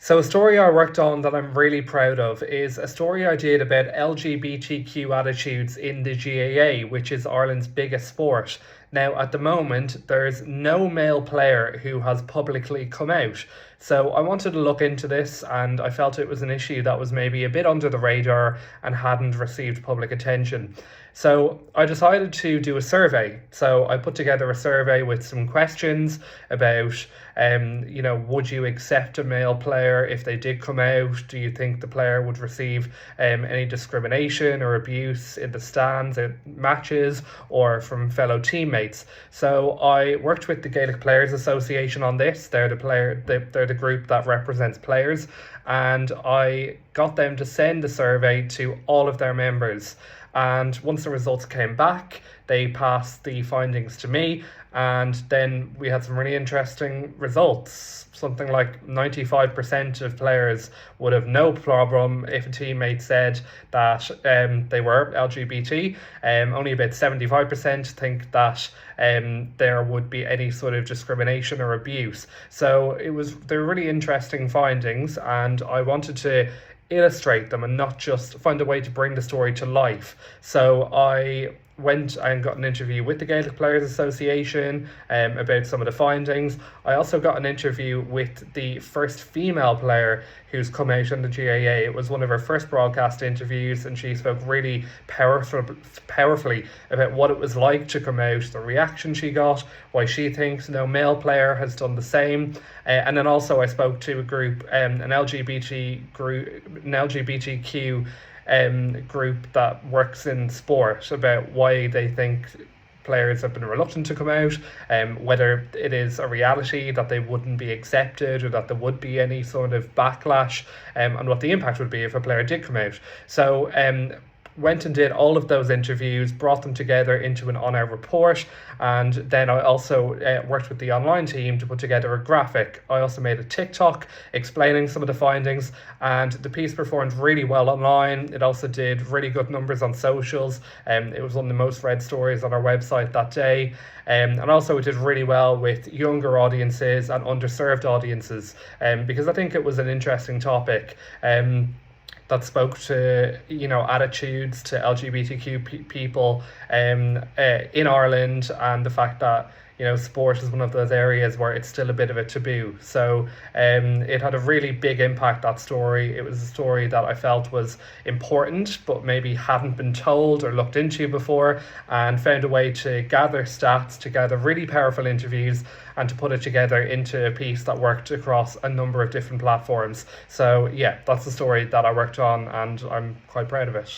So, a story I worked on that I'm really proud of is a story I did about LGBTQ attitudes in the GAA, which is Ireland's biggest sport. Now, at the moment, there's no male player who has publicly come out. So, I wanted to look into this and I felt it was an issue that was maybe a bit under the radar and hadn't received public attention. So I decided to do a survey. So I put together a survey with some questions about, would you accept a male player if they did come out? Do you think the player would receive any discrimination or abuse in the stands at matches or from fellow teammates? So I worked with the Gaelic Players Association on this. They're the group that represents players, and I got them to send the survey to all of their members. And once the results came back, they passed the findings to me, and then we had some really interesting results. Something like 95% of players would have no problem if a teammate said that they were LGBT. Only about 75% think that there would be any sort of discrimination or abuse. So they were really interesting findings, and I wanted to illustrate them and not just find a way to bring the story to life. So I went and got an interview with the Gaelic Players Association about some of the findings. I also got an interview with the first female player who's come out on the GAA. It was one of her first broadcast interviews, and she spoke really powerfully about what it was like to come out, the reaction she got, why she thinks no male player has done the same. And then also I spoke to a group, an LGBTQ group that works in sport, about why they think players have been reluctant to come out, whether it is a reality that they wouldn't be accepted or that there would be any sort of backlash, and what the impact would be if a player did come out. So went and did all of those interviews, brought them together into an on-air report, and then I also worked with the online team to put together a graphic. I also made a TikTok explaining some of the findings, and the piece performed really well online. It also did really good numbers on socials, and it was one of the most read stories on our website that day. And also it did really well with younger audiences and underserved audiences, because I think it was an interesting topic. That spoke to attitudes to LGBTQ people in Ireland, and the fact that sport is one of those areas where it's still a bit of a taboo. So it had a really big impact, that story. It was a story that I felt was important but maybe hadn't been told or looked into before, and found a way to gather stats, to gather really powerful interviews, and to put it together into a piece that worked across a number of different platforms. So yeah, that's the story that I worked on, and I'm quite proud of it.